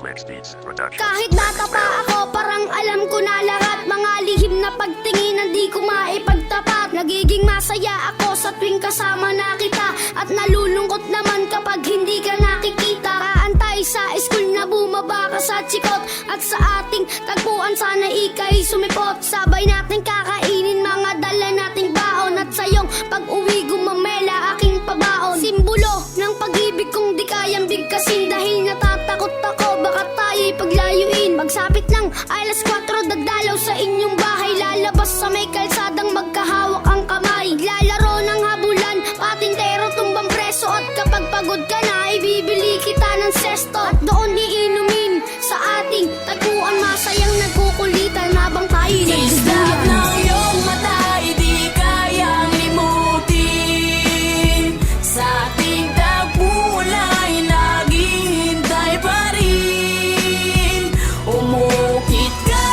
Switch Beats Production. Kahit bata pa ako, parang alam ko na lahat. Mga lihim na pagtingin, di ko maipagtapat. Nagiging masaya ako sa tuwing kasama na kita, at nalulungkot naman kapag hindi ka nakikita. Kaantay sa school na bumaba ka sa chikot, at sa ating tagpuan sana ika'y sumipot. Sabay natin kakainin mga dala nating baon, at sa iyong pag-uwi gumamela aking pabaon. Simbolo ng pag-ibig kong di kayang bigkasin, dahil natatakot ako baka tayo'y paglayuin. Pagsapit ng alas 4, dadalaw sa inyong bahay, lalabas sa may kalsadang magkahawak ang kamay. Lalaro ng habulan, patintero tumbang preso, at kapag pagod ka na, ibibili kita ng sesto. At doon iinumin sa ating tagpuan, masayang nagkukulitan habang tayo'y nagduduyan. ng iyong mata, di kayang limutin. Sa ating tagpulay, naghihintay pa rin. Umukit ka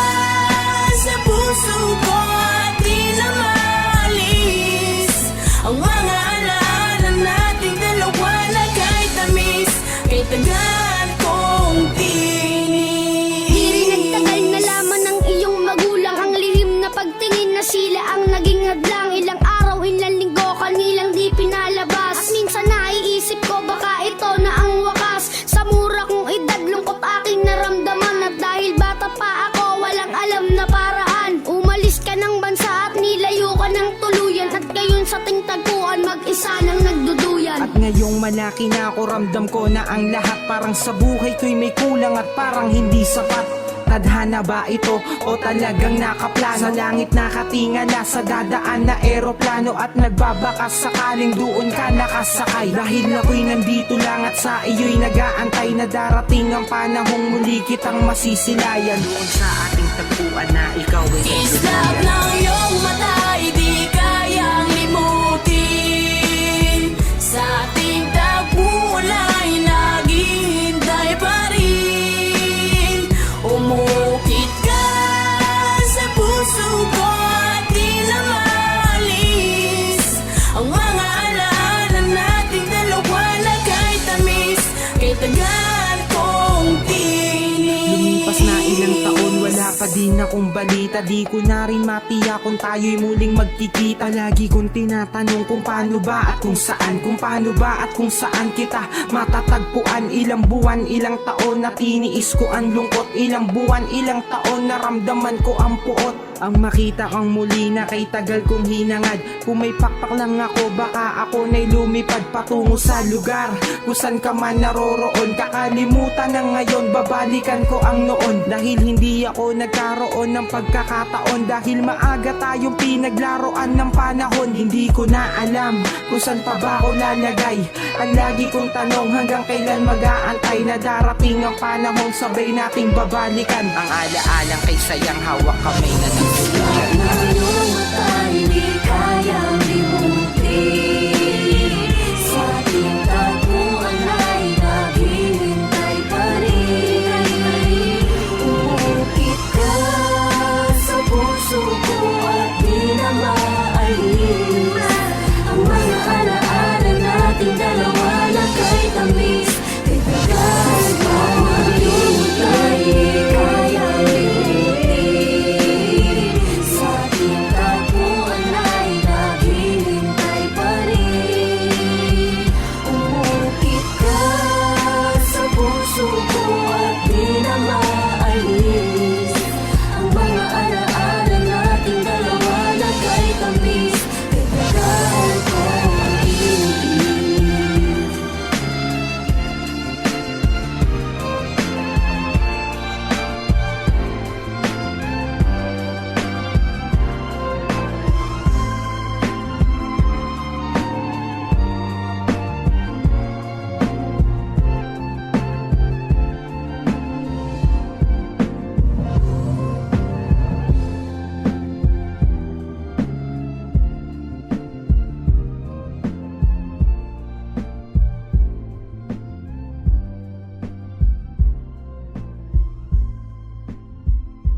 sa puso ko at di na maalis ang mga alaala nating dalawa na kahit tamis, kay tagal kong tinis. Di rin nagtagal, nalaman ng iyong magulang ang lihim na pagtingin na sila ang naging hadlang. Ilang araw, ilang linggo, kanilang di pinalabas. At minsan naiisip ko baka ito na ang wakas. Sa mura kong edad, lungkot aking naramdaman. At dahil bata pa ako, walang alam na paraan. Umalis ka ng bansa at nilayo ka ng tuluyan, at ngayon sa ting tagpuan, mag-isa nang nagduduyan. At ngayong malaki na ako, ramdam ko na ang lahat parang sa buhay ko'y may kulang at parang hindi sapat. Tadhana ba ito o talagang nakaplano? Sa langit nakatingala, sa dadaan na eroplano, at nagbabakas sakaling doon ka nakasakay. Dahil ako'y nandito lang at sa iyo'y nag-aantay na darating ang panahong muli kitang masisilayan. Doon sa ating tagpuan na ikaw ay Islap ng iyong mata, di kayang limutin. Sa ating tagpulay, naghihintay pa rin. Umukit ka sa puso ko at di na maalis ang mga alaala nating dalawa na kahit tamis, kay tagal kong tinis. Lumipas na ilang taon, wala pa din akong balita. Di ko na rin matiyak kung tayo'y muling magkikita. Lagi kong tinatanong kung paano ba at kung saan, kung paano ba at kung saan kita matatagpuan. Ilang buwan, ilang taon na tiniis ko ang lungkot. Ilang buwan, ilang taon na ramdaman ko ang puot. Ang makita kang muli na kay tagal kong hinangad. Kung may pakpak lang ako, baka ako na'y lumipad patungo sa lugar kung saan ka man naroroon. Kakalimutan na ngayon, babalikan ko ang noon. Dahil hindi ako nagkaroon ng pagkakataon, dahil maaga tayong pinaglaruan ng panahon. Hindi ko na alam kung saan pa ba ako lalagay. Ang lagi kong tanong, hanggang kailan mag-aantay na darating ang panahon sabay nating babalikan. Ang alaalang kay sayang hawak kamay na nagsulat.